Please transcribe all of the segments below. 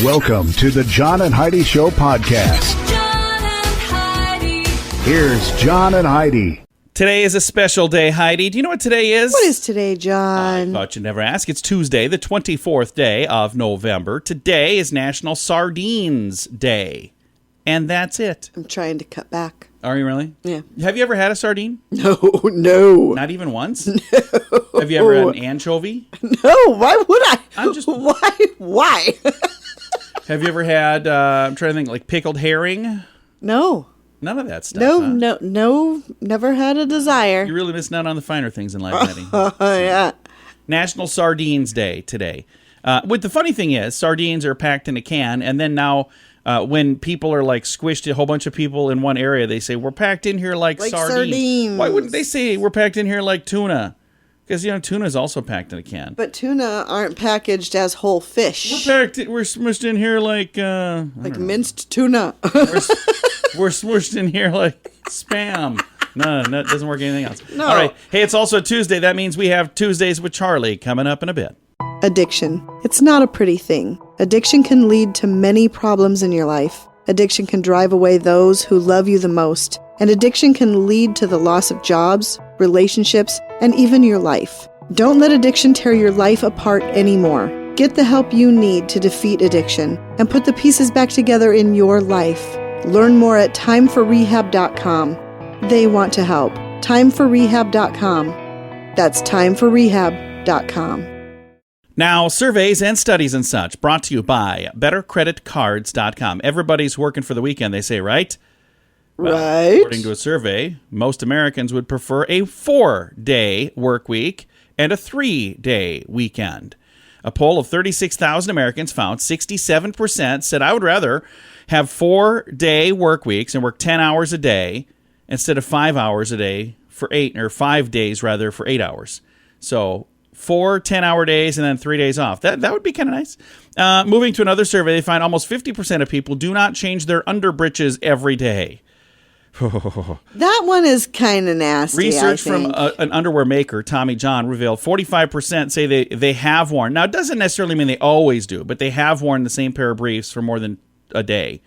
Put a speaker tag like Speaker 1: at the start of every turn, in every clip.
Speaker 1: Welcome to the John and Heidi Show podcast.
Speaker 2: John and Heidi.
Speaker 1: Here's John and Heidi.
Speaker 3: Today is a special day, Heidi. Do you know what today is?
Speaker 4: What is today, John?
Speaker 3: I thought you'd never ask. It's Tuesday, the 24th day of November. Today is National Sardines Day. And that's it.
Speaker 4: I'm trying to cut back.
Speaker 3: Are you really?
Speaker 4: Yeah.
Speaker 3: Have you ever had a sardine?
Speaker 4: No.
Speaker 3: Not even once? No. Have you ever had an anchovy?
Speaker 4: No, why would I?
Speaker 3: I'm just...
Speaker 4: Why?
Speaker 3: Have you ever had, I'm trying to think, like pickled herring?
Speaker 4: No.
Speaker 3: None of that stuff.
Speaker 4: No, never had a desire.
Speaker 3: You're really missing out on the finer things in life, Heidi.
Speaker 4: Oh, yeah.
Speaker 3: National Sardines Day today. The funny thing is, sardines are packed in a can, and then now when people are like squished, a whole bunch of people in one area, they say, we're packed in here like sardines. Why wouldn't they say we're packed in here like tuna? Because, tuna is also packed in a can.
Speaker 4: But tuna aren't packaged as whole fish.
Speaker 3: We're smushed in here like...
Speaker 4: minced tuna.
Speaker 3: We're smushed in here like spam. No, it doesn't work anything else.
Speaker 4: No.
Speaker 3: All right. Hey, it's also Tuesday. That means we have Tuesdays with Charlie coming up in a bit.
Speaker 4: Addiction. It's not a pretty thing. Addiction can lead to many problems in your life. Addiction can drive away those who love you the most. And addiction can lead to the loss of jobs, relationships, and even your life. Don't let addiction tear your life apart anymore. Get the help you need to defeat addiction and put the pieces back together in your life. Learn more at timeforrehab.com. They want to help. Timeforrehab.com. That's timeforrehab.com.
Speaker 3: Now, surveys and studies and such brought to you by bettercreditcards.com. Everybody's working for the weekend, they say, right?
Speaker 4: Right.
Speaker 3: According to a survey, most Americans would prefer a 4-day work week and a 3-day weekend. A poll of 36,000 Americans found 67% said, I would rather have 4-day work weeks and work 10 hours a day instead of 5 hours a day for 5 days rather for 8 hours. So 4 10-hour days and then 3 days off. That would be kind of nice. Moving to another survey, they find almost 50% of people do not change their underbreeches every day.
Speaker 4: That one is kind of nasty.
Speaker 3: Research from an underwear maker, Tommy John, revealed 45% say they have worn. Now, it doesn't necessarily mean they always do, but they have worn the same pair of briefs for more than a day.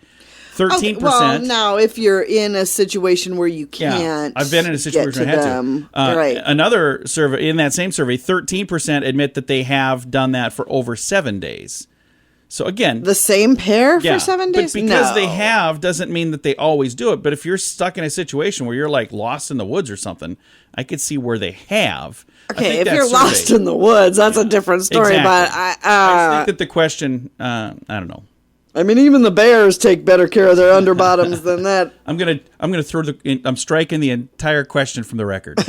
Speaker 3: 13%. Okay,
Speaker 4: well, now, if you're in a situation where you can't,
Speaker 3: yeah, I've been in a situation where I had
Speaker 4: them,
Speaker 3: to.
Speaker 4: Right.
Speaker 3: Another survey, in that same survey, 13% admit that they have done that for over 7 days. So again,
Speaker 4: the same pair for 7 days?
Speaker 3: But because they have doesn't mean that they always do it. But if you're stuck in a situation where you're like lost in the woods or something, I could see where they have.
Speaker 4: Okay, if you're lost in the woods, that's a different story.
Speaker 3: Exactly.
Speaker 4: But
Speaker 3: I think that the question, I don't know.
Speaker 4: I mean, even the bears take better care of their underbottoms than that.
Speaker 3: I'm striking the entire question from the record. All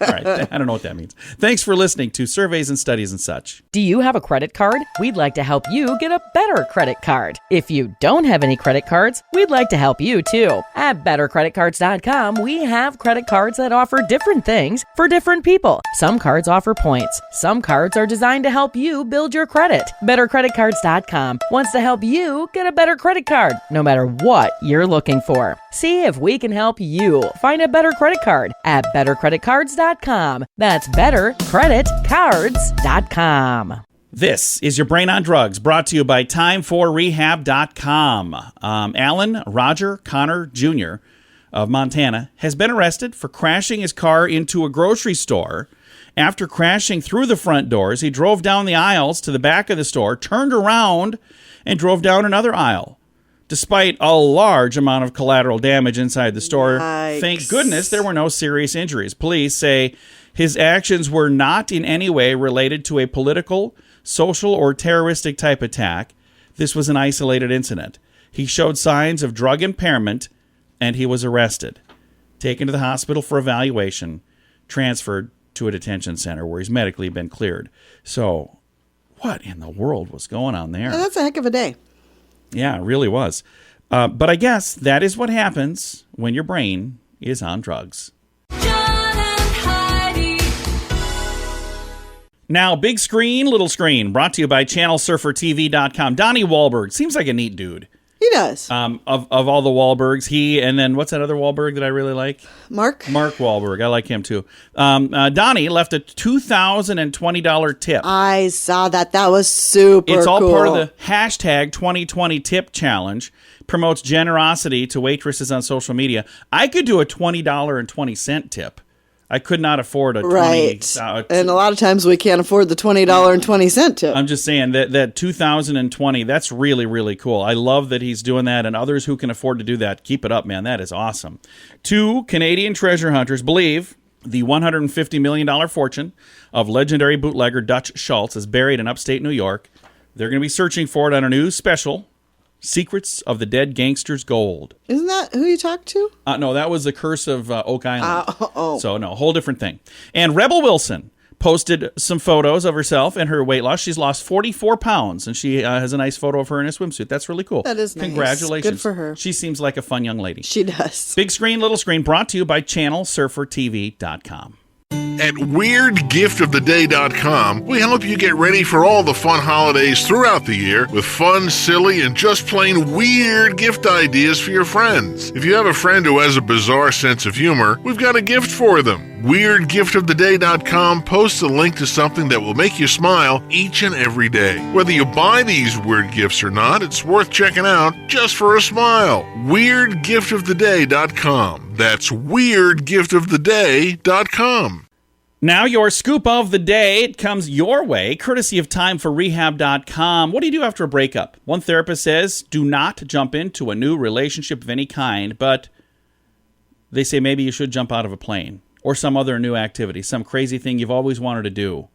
Speaker 3: right, I don't know what that means. Thanks for listening to Surveys and Studies and such.
Speaker 5: Do you have a credit card? We'd like to help you get a better credit card. If you don't have any credit cards, we'd like to help you too. At bettercreditcards.com, we have credit cards that offer different things for different people. Some cards offer points. Some cards are designed to help you build your credit. Bettercreditcards.com wants to help you get a better credit card, no matter what you're looking for. See if we can help you find a better credit card at bettercreditcards.com. That's bettercreditcards.com.
Speaker 3: This is your Brain on Drugs, brought to you by timeforrehab.com. Alan Roger Connor Jr. of Montana has been arrested for crashing his car into a grocery store. After crashing through the front doors, he drove down the aisles to the back of the store, turned around, and drove down another aisle. Despite a large amount of collateral damage inside the store,
Speaker 4: Yikes.
Speaker 3: Thank goodness there were no serious injuries. Police say his actions were not in any way related to a political, social, or terroristic type attack. This was an isolated incident. He showed signs of drug impairment, and he was arrested, taken to the hospital for evaluation, transferred to a detention center where he's medically been cleared. So, what in the world was going on there?
Speaker 4: Well, that's a heck of a day.
Speaker 3: Yeah, it really was. But I guess that is what happens when your brain is on drugs.
Speaker 2: John and Heidi.
Speaker 3: Now, big screen, little screen, brought to you by ChannelSurferTV.com. Donnie Wahlberg seems like a neat dude.
Speaker 4: He He does.
Speaker 3: Of all the Wahlbergs, he, and then what's that other Wahlberg that I really like?
Speaker 4: Mark
Speaker 3: Wahlberg. I like him too. Donnie left a $2,020 tip.
Speaker 4: I saw that. That was super cool.
Speaker 3: It's all part of the hashtag 2020 tip challenge. Promotes generosity to waitresses on social media. I could do a $20.20 tip. I could not afford a
Speaker 4: right. And a lot of times we can't afford the $20.20 tip.
Speaker 3: I'm just saying that 2020, that's really, really cool. I love that he's doing that, and others who can afford to do that, keep it up, man. That is awesome. 2 Canadian treasure hunters believe the $150 million fortune of legendary bootlegger Dutch Schultz is buried in upstate New York. They're going to be searching for it on a new special, Secrets of the Dead Gangster's Gold.
Speaker 4: Isn't that who you talked to?
Speaker 3: No, that was the Curse of Oak Island. So, no, whole different thing. And Rebel Wilson posted some photos of herself and her weight loss. She's lost 44 pounds, and she has a nice photo of her in a swimsuit. That's really cool.
Speaker 4: That is nice.
Speaker 3: Congratulations.
Speaker 4: Good for her.
Speaker 3: She seems like a fun young lady.
Speaker 4: She does.
Speaker 3: Big screen, little screen, brought to you by channelsurfertv.com.
Speaker 6: At WeirdGiftOfTheDay.com, we help you get ready for all the fun holidays throughout the year with fun, silly, and just plain weird gift ideas for your friends. If you have a friend who has a bizarre sense of humor, we've got a gift for them. WeirdGiftOfTheDay.com posts a link to something that will make you smile each and every day. Whether you buy these weird gifts or not, it's worth checking out just for a smile. WeirdGiftOfTheDay.com. That's WeirdGiftOfTheDay.com.
Speaker 3: Now your scoop of the day, it comes your way, courtesy of timeforrehab.com. What do you do after a breakup? One therapist says, do not jump into a new relationship of any kind, but they say maybe you should jump out of a plane or some other new activity, some crazy thing you've always wanted to do.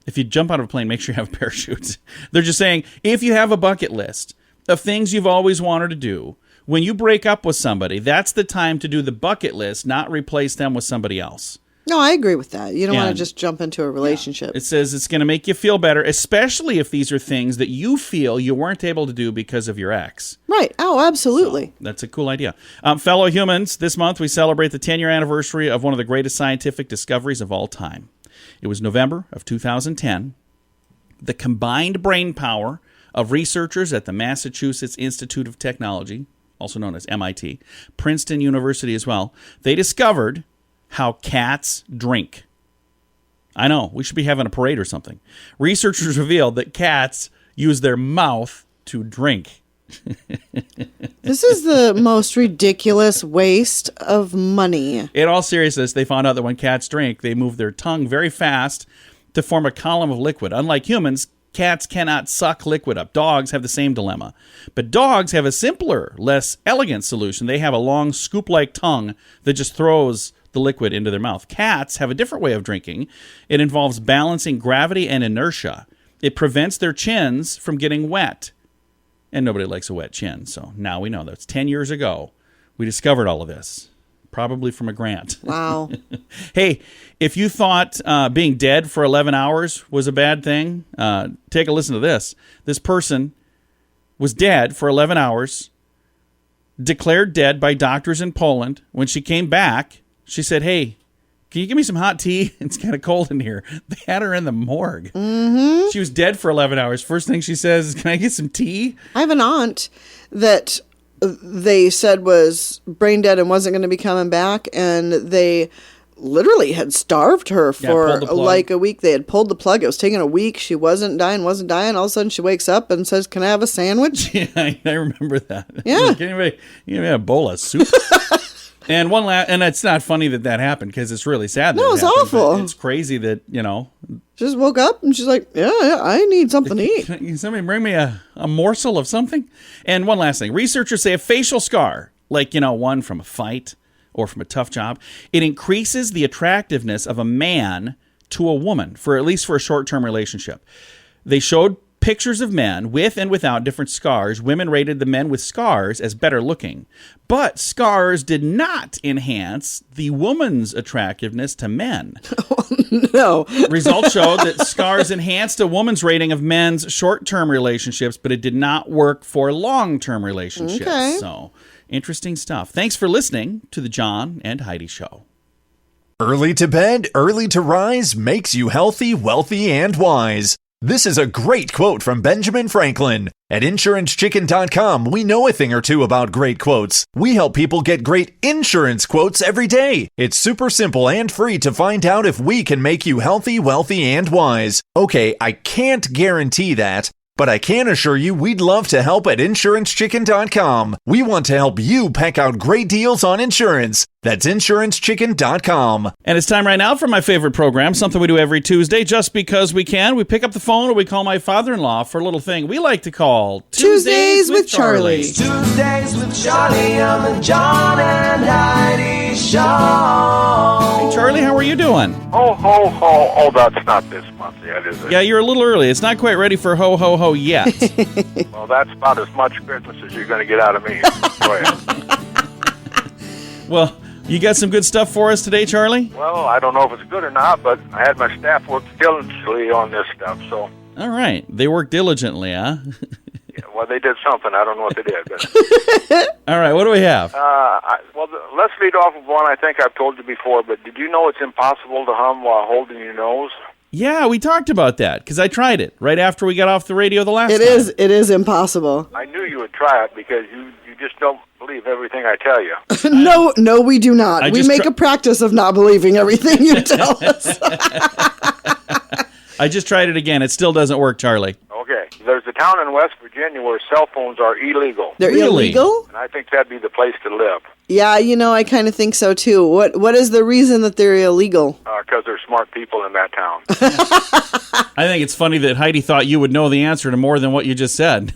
Speaker 3: If you jump out of a plane, make sure you have parachutes. They're just saying, if you have a bucket list of things you've always wanted to do, when you break up with somebody, that's the time to do the bucket list, not replace them with somebody else.
Speaker 4: No, I agree with that. You don't want to just jump into a relationship.
Speaker 3: Yeah. It says it's going to make you feel better, especially if these are things that you feel you weren't able to do because of your ex.
Speaker 4: Right. Oh, absolutely.
Speaker 3: So, that's a cool idea. Fellow humans, this month we celebrate the 10-year anniversary of one of the greatest scientific discoveries of all time. It was November of 2010. The combined brain power of researchers at the Massachusetts Institute of Technology, also known as MIT, Princeton University as well, they discovered how cats drink. I know, we should be having a parade or something. Researchers revealed that cats use their mouth to drink.
Speaker 4: This is the most ridiculous waste of money.
Speaker 3: In all seriousness, they found out that when cats drink, they move their tongue very fast to form a column of liquid. Unlike humans, cats cannot suck liquid up. Dogs have the same dilemma. But dogs have a simpler, less elegant solution. They have a long scoop-like tongue that just throws the liquid into their mouth. Cats have a different way of drinking. It involves balancing gravity and inertia. It prevents their chins from getting wet. And nobody likes a wet chin, so now we know. That's 10 years ago. We discovered all of this, probably from a grant.
Speaker 4: Wow.
Speaker 3: Hey, if you thought being dead for 11 hours was a bad thing, take a listen to this. This person was dead for 11 hours, declared dead by doctors in Poland. When she came back, she said, hey, can you give me some hot tea? It's kind of cold in here. They had her in the morgue. Mm-hmm. She was dead for 11 hours. First thing she says is, can I get some tea?
Speaker 4: I have an aunt that they said was brain dead and wasn't going to be coming back, and they literally had starved her for like a week. They had pulled the plug. It was taking a week. She wasn't dying. All of a sudden she wakes up and says, can I have a sandwich?
Speaker 3: Yeah, I remember that.
Speaker 4: Yeah.
Speaker 3: Give me a bowl of soup. And and it's not funny that happened because it's really sad.
Speaker 4: No, it's awful.
Speaker 3: It's crazy that,
Speaker 4: just woke up and she's like, yeah, I need something to eat.
Speaker 3: Can somebody bring me a morsel of something? And one last thing. Researchers say a facial scar, like, one from a fight or from a tough job, it increases the attractiveness of a man to a woman, at least for a short-term relationship. They showed pictures of men with and without different scars. Women rated the men with scars as better looking. But scars did not enhance the woman's attractiveness to men.
Speaker 4: No.
Speaker 3: Results showed that scars enhanced a woman's rating of men's short-term relationships, but it did not work for long-term relationships.
Speaker 4: Okay.
Speaker 3: So, interesting stuff. Thanks for listening to the John and Heidi Show.
Speaker 7: Early to bed, early to rise makes you healthy, wealthy, and wise. This is a great quote from Benjamin Franklin. At InsuranceChicken.com, we know a thing or two about great quotes. We help people get great insurance quotes every day. It's super simple and free to find out if we can make you healthy, wealthy, and wise. Okay, I can't guarantee that, but I can assure you we'd love to help at InsuranceChicken.com. We want to help you peck out great deals on insurance. That's InsuranceChicken.com.
Speaker 3: And it's time right now for my favorite program, something we do every Tuesday just because we can. We pick up the phone or we call my father-in-law for a little thing we like to call
Speaker 4: Tuesdays with Charlie.
Speaker 8: Tuesdays with Charlie on the John and Heidi Show.
Speaker 3: Hey, Charlie, how are you doing?
Speaker 9: Ho, ho, ho. Oh, that's not this month yet, is it?
Speaker 3: Yeah, you're a little early. It's not quite ready for ho, ho, ho yet.
Speaker 9: Well, that's about as much Christmas as you're going to get out of me. Go ahead.
Speaker 3: Well, you got some good stuff for us today, Charlie?
Speaker 9: Well, I don't know if it's good or not, but I had my staff work diligently on this stuff, so...
Speaker 3: All right. They work diligently, huh?
Speaker 9: Yeah, well, they did something. I don't know what they did, but...
Speaker 3: All right. What do we have?
Speaker 9: Let's lead off with one I think I've told you before, but did you know it's impossible to hum while holding your nose?
Speaker 3: Yeah, we talked about that because I tried it right after we got off the radio the last time.
Speaker 4: It is impossible.
Speaker 9: I knew you would try it because you just don't believe everything I tell you.
Speaker 4: No, we do not. We make a practice of not believing everything you tell us.
Speaker 3: I just tried it again. It still doesn't work, Charlie.
Speaker 9: Okay. There's a town in West Virginia where cell phones are illegal.
Speaker 4: They're
Speaker 3: Really?
Speaker 4: illegal?
Speaker 9: And I think that'd be the place to live.
Speaker 4: Yeah, I kind of think so too. What is the reason that they're illegal?
Speaker 9: Because there's smart people in that town.
Speaker 3: I think it's funny that Heidi thought you would know the answer to more than what you just said.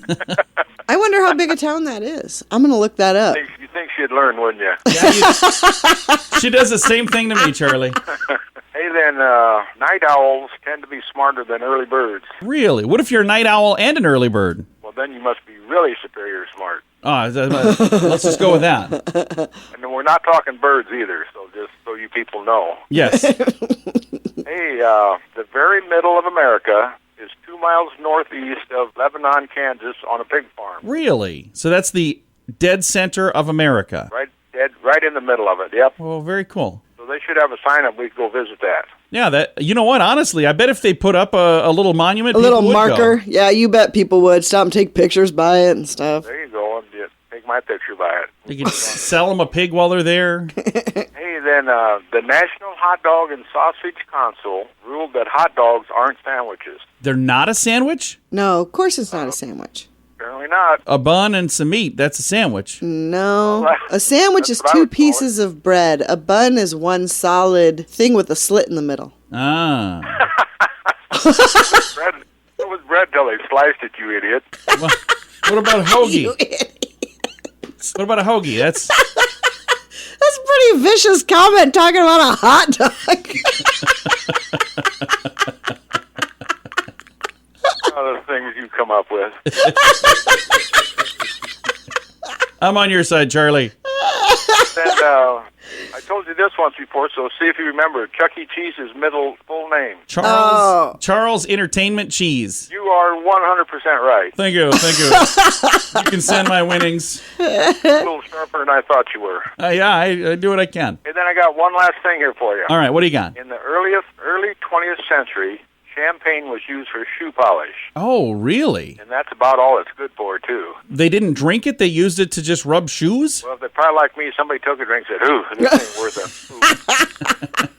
Speaker 4: I wonder how big a town that is. I'm going to look that up.
Speaker 9: You think she'd learn, wouldn't you?
Speaker 3: She does the same thing to me, Charlie.
Speaker 9: Hey, then, night owls tend to be smarter than early birds.
Speaker 3: Really? What if you're a night owl and an early bird?
Speaker 9: Well, then you must be really superior smart.
Speaker 3: Let's just go with that.
Speaker 9: And then we're not talking birds either, so just so you people know.
Speaker 3: Yes.
Speaker 9: Hey, the very middle of America is 2 miles northeast of Lebanon, Kansas, on a pig farm.
Speaker 3: Really? So that's the dead center of America.
Speaker 9: Right in the middle of it, yep.
Speaker 3: Well, very cool.
Speaker 9: So they should have a sign up. We could go visit that.
Speaker 3: Yeah, you know what? Honestly, I bet if they put up a little monument,
Speaker 4: A little
Speaker 3: people would
Speaker 4: marker.
Speaker 3: go.
Speaker 4: Yeah, you bet people would stop and take pictures by it and stuff.
Speaker 9: There you go. Just take my picture by it.
Speaker 3: You could sell them a pig while they're there.
Speaker 9: Hey, then the National Hot Dog and Sausage Council ruled that hot dogs aren't sandwiches.
Speaker 3: They're not a sandwich?
Speaker 4: No, of course it's not a sandwich.
Speaker 9: Apparently not.
Speaker 3: A bun and some meat, that's a sandwich.
Speaker 4: No.
Speaker 9: Well,
Speaker 4: A sandwich
Speaker 9: that's
Speaker 4: is
Speaker 9: what I
Speaker 4: 2
Speaker 9: would call
Speaker 4: pieces of bread. A bun is one solid thing with a slit in the middle.
Speaker 3: Ah.
Speaker 9: Bread, it was bread till they sliced it, you idiot.
Speaker 3: Well, what about a hoagie?
Speaker 4: You idiot.
Speaker 3: What about a hoagie? That's
Speaker 4: That's a pretty vicious comment talking about a hot dog.
Speaker 9: All the things you come up with.
Speaker 3: I'm on your side, Charlie.
Speaker 9: And I told you this once before, so see if you remember. Chuck E. Cheese's full name.
Speaker 3: Charles Entertainment Cheese.
Speaker 9: You are 100% right.
Speaker 3: Thank you. You can send my winnings.
Speaker 9: A little sharper than I thought you were.
Speaker 3: Yeah, I do what I can.
Speaker 9: And then I got one last thing here for you.
Speaker 3: All right, what do you got?
Speaker 9: In the early 20th century, champagne was used for shoe polish.
Speaker 3: Oh, really?
Speaker 9: And that's about all it's good for, too.
Speaker 3: They didn't drink it? They used it to just rub shoes?
Speaker 9: Well, if they're probably like me, somebody took a drink and said, ooh, this ain't worth it.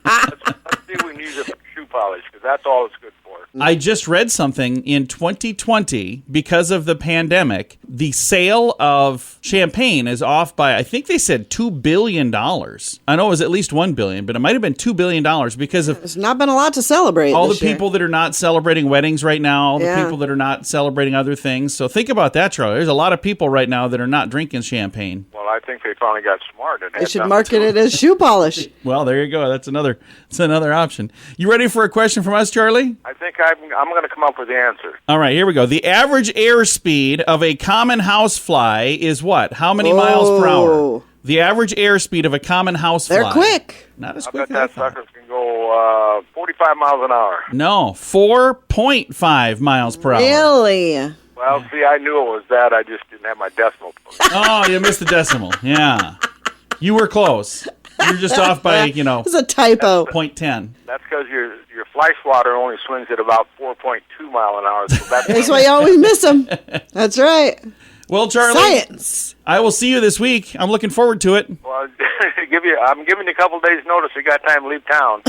Speaker 9: Let's see if we can use it for shoe polish, because that's all it's good for.
Speaker 3: I just read something in 2020, because of the pandemic, the sale of champagne is off by, I think they said $2 billion. I know it was at least $1 billion, but it might have been $2 billion because of
Speaker 4: There's not been a lot to celebrate
Speaker 3: all the
Speaker 4: this year.
Speaker 3: people that are not celebrating weddings right now, all the
Speaker 4: Yeah.
Speaker 3: people that are not celebrating other things. So think about that, Charlie. There's a lot of people right now that are not drinking champagne.
Speaker 9: Well, I think they finally got smart.
Speaker 4: They should market it as shoe polish.
Speaker 3: Well, there you go. That's another option. You ready for a question from us, Charlie?
Speaker 9: I think I'm going to come up with the answer.
Speaker 3: All right, here we go. The average airspeed of a common housefly is what? How many miles per hour?
Speaker 4: Oh.
Speaker 3: The average airspeed of a common housefly.
Speaker 4: They're quick.
Speaker 3: Not as
Speaker 9: I
Speaker 3: quick
Speaker 9: bet
Speaker 3: as I
Speaker 9: that
Speaker 3: thought.
Speaker 9: sucker can go 45 miles an hour.
Speaker 3: No, 4.5 miles per hour.
Speaker 4: Really?
Speaker 9: Well, see, I knew it was that. I just didn't have my decimal point.
Speaker 3: Oh, you missed the decimal. Yeah. You were close. You were just off by,
Speaker 4: It's a typo.
Speaker 3: 0.10.
Speaker 9: That's because you're flying fly swatter only swings at about 4.2 mile an hour. So
Speaker 4: That's why you always miss them. That's right.
Speaker 3: Well, Charlie,
Speaker 4: Science.
Speaker 3: I will see you this week. I'm looking forward to it.
Speaker 9: Well, I'm giving you a couple days' notice. You got time to leave town.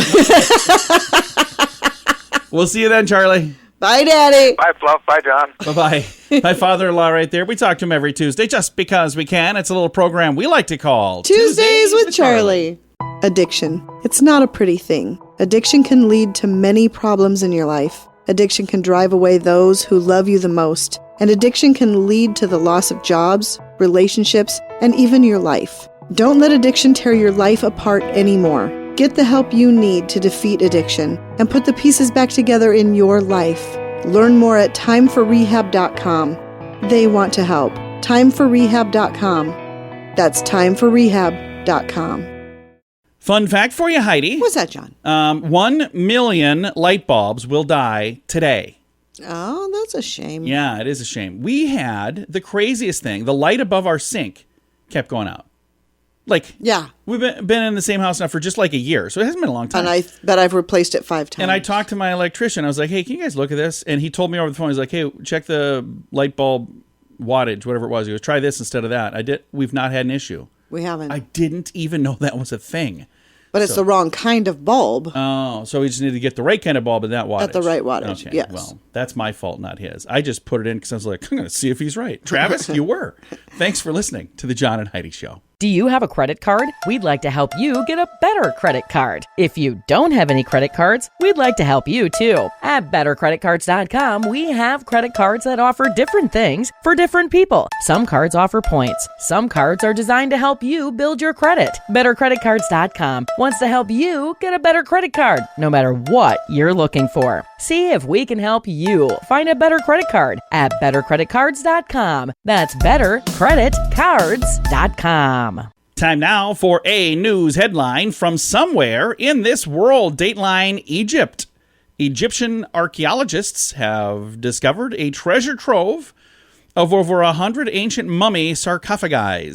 Speaker 3: We'll see you then, Charlie.
Speaker 4: Bye, Daddy.
Speaker 9: Bye, Fluff. Bye, John.
Speaker 3: Bye-bye. My father-in-law right there. We talk to him every Tuesday just because we can. It's a little program we like to call
Speaker 4: Tuesdays with Charlie. Addiction. It's not a pretty thing. Addiction can lead to many problems in your life. Addiction can drive away those who love you the most. And addiction can lead to the loss of jobs, relationships, and even your life. Don't let addiction tear your life apart anymore. Get the help you need to defeat addiction and put the pieces back together in your life. Learn more at timeforrehab.com. They want to help. Timeforrehab.com. That's timeforrehab.com.
Speaker 3: Fun fact for you, Heidi.
Speaker 4: What's that, John?
Speaker 3: 1 million light bulbs will die today.
Speaker 4: Oh, that's a shame.
Speaker 3: Yeah, it is a shame. We had the craziest thing. The light above our sink kept going out. Like,
Speaker 4: yeah,
Speaker 3: we've been in the same house now for just like a year, so it hasn't been a long time.
Speaker 4: And I bet I've replaced it 5 times.
Speaker 3: And I talked to my electrician. I was like, hey, can you guys look at this? And he told me over the phone, he's like, hey, check the light bulb wattage, whatever it was. He goes, try this instead of that. We've not had an issue.
Speaker 4: We haven't.
Speaker 3: I didn't even know that was a thing.
Speaker 4: But it's the wrong kind of bulb.
Speaker 3: Oh, so we just need to get the right kind of bulb at that wattage.
Speaker 4: At the right wattage,
Speaker 3: okay,
Speaker 4: yes.
Speaker 3: Well, that's my fault, not his. I just put it in because I was like, I'm going to see if he's right. Travis, you were. Thanks for listening to the John and Heidi Show.
Speaker 5: Do you have a credit card? We'd like to help you get a better credit card. If you don't have any credit cards, we'd like to help you too. At bettercreditcards.com, we have credit cards that offer different things for different people. Some cards offer points. Some cards are designed to help you build your credit. Bettercreditcards.com wants to help you get a better credit card, no matter what you're looking for. See if we can help you find a better credit card at bettercreditcards.com. That's bettercreditcards.com.
Speaker 3: Time now for a news headline from somewhere in this world. Dateline Egypt. Egyptian archaeologists have discovered a treasure trove of over 100 ancient mummy sarcophagi.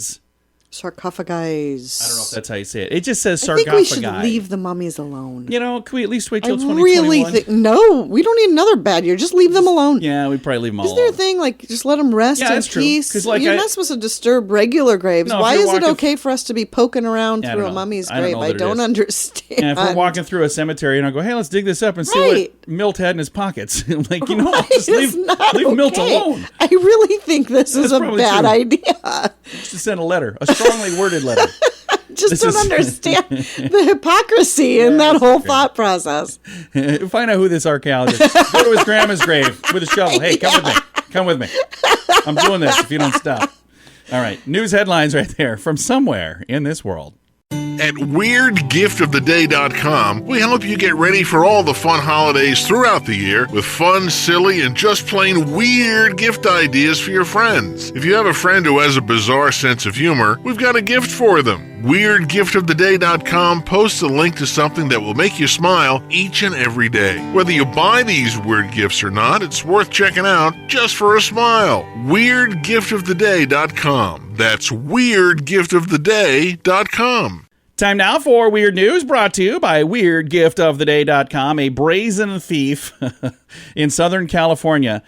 Speaker 4: Sarcophagi.
Speaker 3: I don't know if that's how you say it. It just says
Speaker 4: I
Speaker 3: sarcophagi.
Speaker 4: think we should leave the mummies alone.
Speaker 3: You know, can we at least wait till
Speaker 4: I
Speaker 3: 2021?
Speaker 4: really think no. We don't need another bad year. Just leave them alone.
Speaker 3: Yeah, we'd probably leave them all
Speaker 4: Isn't there a
Speaker 3: alone.
Speaker 4: thing like just let them rest
Speaker 3: Yeah,
Speaker 4: in
Speaker 3: that's true.
Speaker 4: peace?
Speaker 3: 'Cause, like,
Speaker 4: You're not supposed to disturb regular graves.
Speaker 3: No, if
Speaker 4: Why
Speaker 3: you're
Speaker 4: is it
Speaker 3: walking-
Speaker 4: okay for us to be poking around
Speaker 3: Yeah, I
Speaker 4: through
Speaker 3: don't
Speaker 4: a
Speaker 3: know.
Speaker 4: mummy's
Speaker 3: I don't
Speaker 4: grave?
Speaker 3: know
Speaker 4: I
Speaker 3: that it
Speaker 4: don't
Speaker 3: is.
Speaker 4: understand.
Speaker 3: Yeah, if we're walking through a cemetery and I go, hey, let's dig this up and see
Speaker 4: Right.
Speaker 3: what Milt had in his pockets. I'm like, you know,
Speaker 4: Right,
Speaker 3: just
Speaker 4: it's
Speaker 3: leave
Speaker 4: not
Speaker 3: Milt
Speaker 4: okay.
Speaker 3: alone.
Speaker 4: I really think this is
Speaker 3: That's
Speaker 4: a
Speaker 3: probably
Speaker 4: bad
Speaker 3: true.
Speaker 4: idea.
Speaker 3: Just send a letter, a strongly worded letter.
Speaker 4: Just
Speaker 3: This
Speaker 4: don't
Speaker 3: is-
Speaker 4: understand the hypocrisy in that whole thought process.
Speaker 3: Find out who this archaeologist is. Go to his grandma's grave with a shovel. Hey, come with me. Come with me. I'm doing this if you don't stop. All right. News headlines right there from somewhere in this world.
Speaker 6: At WeirdGiftOfTheDay.com, we help you get ready for all the fun holidays throughout the year with fun, silly, and just plain weird gift ideas for your friends. If you have a friend who has a bizarre sense of humor, we've got a gift for them. WeirdGiftOfTheDay.com posts a link to something that will make you smile each and every day. Whether you buy these weird gifts or not, it's worth checking out just for a smile. WeirdGiftOfTheDay.com. That's WeirdGiftOfTheDay.com.
Speaker 3: Time now for Weird News, brought to you by WeirdGiftOfTheDay.com. A brazen thief in Southern California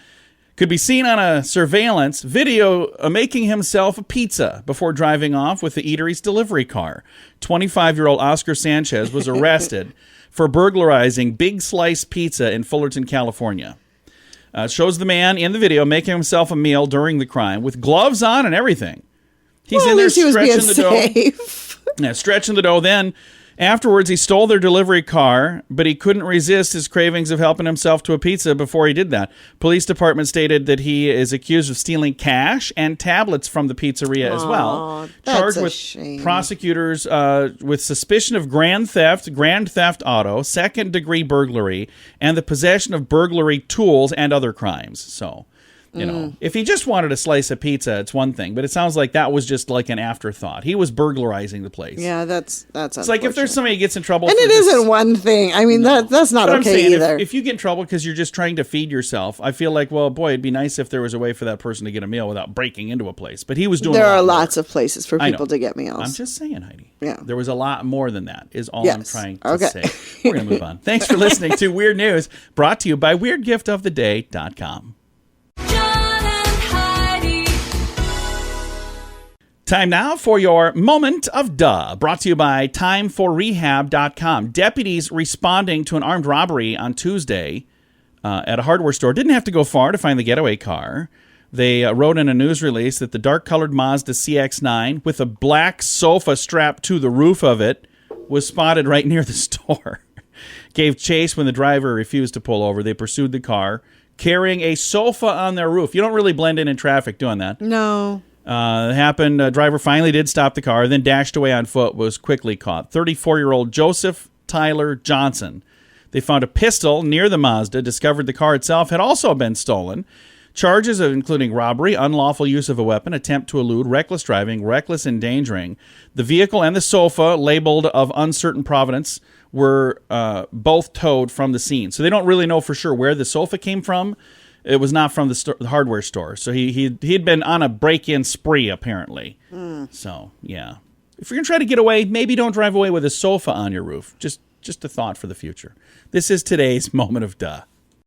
Speaker 3: could be seen on a surveillance video making himself a pizza before driving off with the eatery's delivery car. 25-year-old Oscar Sanchez was arrested for burglarizing Big Slice Pizza in Fullerton, California. It shows the man in the video making himself a meal during the crime with gloves on and everything. He's in there
Speaker 4: At least he was being
Speaker 3: stretching the dough.
Speaker 4: safe.
Speaker 3: Yeah, stretching the dough. Then, afterwards, he stole their delivery car, but he couldn't resist his cravings of helping himself to a pizza before he did that. Police department stated that he is accused of stealing cash and tablets from the pizzeria as well.
Speaker 4: that's
Speaker 3: Charged
Speaker 4: a
Speaker 3: with
Speaker 4: shame.
Speaker 3: prosecutors with suspicion of grand theft auto, second-degree burglary, and the possession of burglary tools and other crimes. So, You know, if he just wanted a slice of pizza, it's one thing. But it sounds like that was just like an afterthought. He was burglarizing the place.
Speaker 4: Yeah, that's
Speaker 3: It's like if there's somebody who gets in trouble.
Speaker 4: And
Speaker 3: for
Speaker 4: it
Speaker 3: this,
Speaker 4: isn't one thing. I mean, that's not
Speaker 3: but I'm
Speaker 4: okay
Speaker 3: saying
Speaker 4: either.
Speaker 3: If you get in trouble because you're just trying to feed yourself, I feel like, well, boy, it'd be nice if there was a way for that person to get a meal without breaking into a place. But he was doing.
Speaker 4: There are
Speaker 3: more.
Speaker 4: lots of places for
Speaker 3: I know.
Speaker 4: people to get meals.
Speaker 3: I'm just saying, Heidi.
Speaker 4: Yeah.
Speaker 3: There was a lot more than that, is all I'm
Speaker 4: Yes.
Speaker 3: trying to
Speaker 4: Okay.
Speaker 3: say. We're going to move on. Thanks for listening to Weird News, brought to you by WeirdGiftOfTheDay.com.
Speaker 2: John and Heidi.
Speaker 3: Time now for your Moment of Duh, brought to you by TimeForRehab.com. Deputies responding to an armed robbery on Tuesday at a hardware store didn't have to go far to find the getaway car. They wrote in a news release that the dark-colored Mazda CX-9 with a black sofa strapped to the roof of it was spotted right near the store. Gave chase when the driver refused to pull over. They pursued the car, carrying a sofa on their roof. You don't really blend in traffic doing that.
Speaker 4: No.
Speaker 3: It happened. Driver finally did stop the car, then dashed away on foot, was quickly caught. 34-year-old Joseph Tyler Johnson. They found a pistol near the Mazda, discovered the car itself had also been stolen. Charges of including robbery, unlawful use of a weapon, attempt to elude, reckless driving, reckless endangering. The vehicle and the sofa, labeled of uncertain provenance, were both towed from the scene. So they don't really know for sure where the sofa came from. It was not from the hardware store. So he'd been on a break-in spree, apparently. So, yeah. If you're going to try to get away, maybe don't drive away with a sofa on your roof. Just a thought for the future. This is today's Moment of Duh.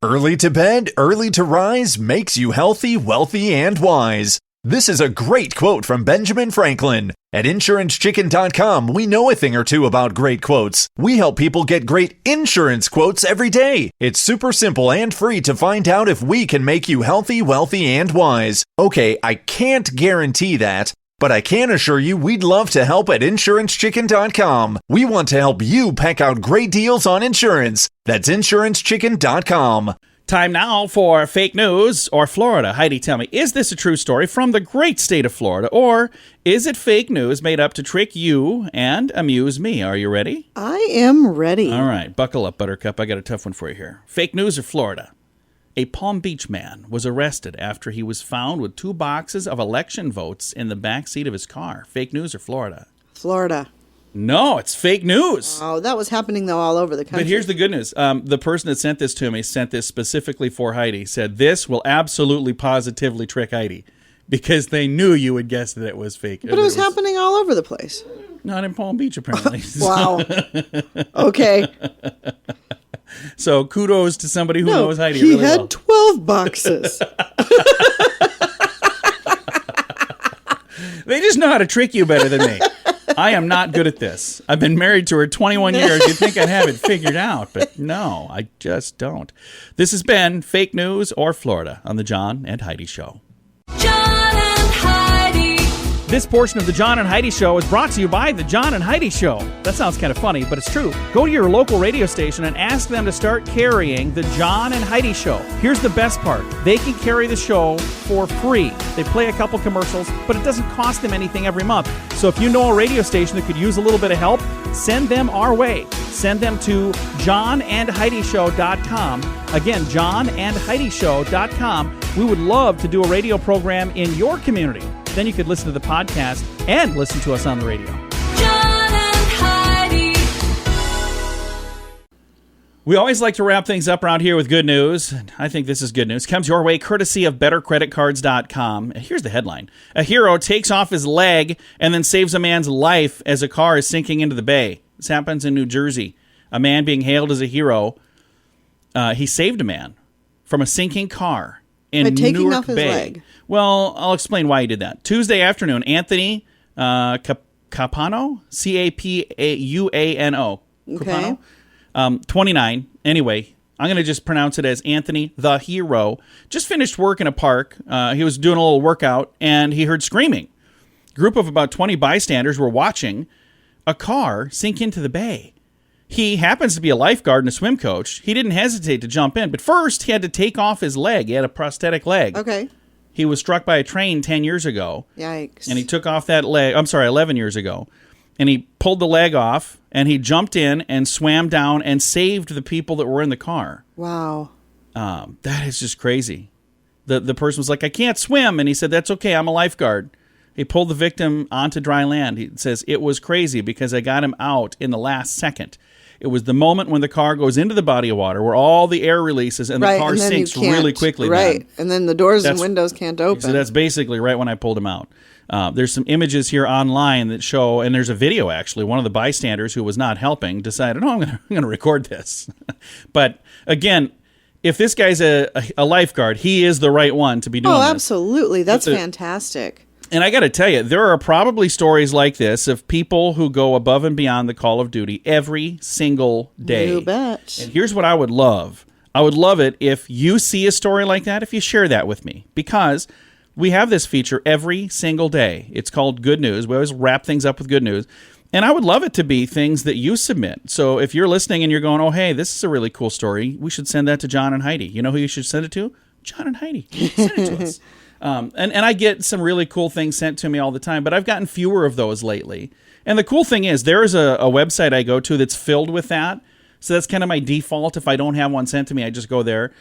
Speaker 7: Early to bed, early to rise makes you healthy, wealthy, and wise. This is a great quote from Benjamin Franklin. At InsuranceChicken.com, we know a thing or two about great quotes. We help people get great insurance quotes every day. It's super simple and free to find out if we can make you healthy, wealthy, and wise. Okay, I can't guarantee that, but I can assure you we'd love to help at InsuranceChicken.com. We want to help you pack out great deals on insurance. That's InsuranceChicken.com.
Speaker 3: Time now for fake news or Florida. Heidi, tell me, is this a true story from the great state of Florida, or is it fake news made up to trick you and amuse me? Are you ready?
Speaker 4: I am ready.
Speaker 3: All right, buckle up, Buttercup. I got a tough one for you here. Fake news or Florida? A Palm Beach man was arrested after he was found with 2 boxes of election votes in the back seat of his car. Fake news or Florida?
Speaker 4: Florida.
Speaker 3: No, it's fake news.
Speaker 4: Oh, that was happening, though, all over the country.
Speaker 3: But here's the good news. The person that sent this to me sent this specifically for Heidi. Said this will absolutely positively trick Heidi because they knew you would guess that it was fake.
Speaker 4: But it was happening all over the place.
Speaker 3: Not in Palm Beach, apparently.
Speaker 4: Wow. Okay.
Speaker 3: So kudos to somebody who knows Heidi
Speaker 4: he
Speaker 3: really
Speaker 4: had
Speaker 3: well.
Speaker 4: 12 boxes.
Speaker 3: They just know how to trick you better than me. I am not good at this. I've been married to her 21 years. You'd think I'd have it figured out, but no, I just don't. This has been Fake News or Florida on the John and Heidi Show.
Speaker 2: John and Heidi.
Speaker 3: This portion of the John and Heidi Show is brought to you by the John and Heidi Show. That sounds kind of funny, but it's true. Go to your local radio station and ask them to start carrying the John and Heidi Show. Here's the best part. They can carry the show for free. They play a couple commercials, but it doesn't cost them anything every month. So if you know a radio station that could use a little bit of help, send them our way. Send them to johnandheidishow.com. Again, johnandheidishow.com. We would love to do a radio program in your community. Then you could listen to the podcast and listen to us on the radio.
Speaker 2: John and Heidi.
Speaker 3: We always like to wrap things up around here with good news. I think this is good news. Comes your way courtesy of bettercreditcards.com. Here's the headline. A hero takes off his leg and then saves a man's life as a car is sinking into the bay. This happens in New Jersey. A man being hailed as a hero. He saved a man from a sinking car in
Speaker 4: By taking
Speaker 3: Newark
Speaker 4: off his
Speaker 3: Bay.
Speaker 4: leg.
Speaker 3: Well, I'll explain why he did that. Tuesday afternoon, Anthony Capano, C-A-P-A-U-A-N-O.
Speaker 4: Okay.
Speaker 3: 29. Anyway, I'm going to just pronounce it as Anthony the Hero. Just finished work in a park. He was doing a little workout, and he heard screaming. A group of about 20 bystanders were watching a car sink into the bay. He happens to be a lifeguard and a swim coach. He didn't hesitate to jump in, but first he had to take off his leg. He had a prosthetic leg.
Speaker 4: Okay.
Speaker 3: He was struck by a train 10 years ago.
Speaker 4: Yikes.
Speaker 3: And he took off that leg. 11 years ago. And he pulled the leg off, and he jumped in and swam down and saved the people that were in the car.
Speaker 4: Wow.
Speaker 3: That is just crazy. The person was like, I can't swim. And he said, that's okay. I'm a lifeguard. He pulled the victim onto dry land. He says, it was crazy because I got him out in the last second. It was the moment when the car goes into the body of water where all the air releases and the car
Speaker 4: and then
Speaker 3: sinks
Speaker 4: you can't-
Speaker 3: really quickly.
Speaker 4: Right.
Speaker 3: Man.
Speaker 4: And then the doors and windows can't open.
Speaker 3: So that's basically right when I pulled him out. There's some images here online that show, and there's a video actually. One of the bystanders who was not helping decided, I'm going to record this. But again, if this guy's a lifeguard, he is the right one to be doing this.
Speaker 4: Oh, absolutely. That's fantastic.
Speaker 3: And I got to tell you, there are probably stories like this of people who go above and beyond the call of duty every single day.
Speaker 4: You bet.
Speaker 3: And here's what I would love. I would love it if you see a story like that, if you share that with me. Because we have this feature every single day. It's called Good News. We always wrap things up with good news. And I would love it to be things that you submit. So if you're listening and you're going, oh, hey, this is a really cool story, we should send that to John and Heidi. You know who you should send it to? John and Heidi. Send it to us. And I get some really cool things sent to me all the time, but I've gotten fewer of those lately. And the cool thing is there is a website I go to that's filled with that. So that's kind of my default. If I don't have one sent to me, I just go there.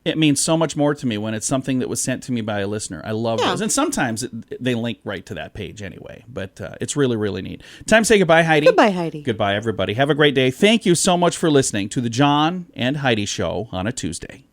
Speaker 3: It means so much more to me when it's something that was sent to me by a listener. I love those. And sometimes they link right to that page anyway, but it's really, really neat. Time to say goodbye, Heidi.
Speaker 4: Goodbye, Heidi.
Speaker 3: Goodbye, everybody. Have a great day. Thank you so much for listening to the John and Heidi Show on a Tuesday.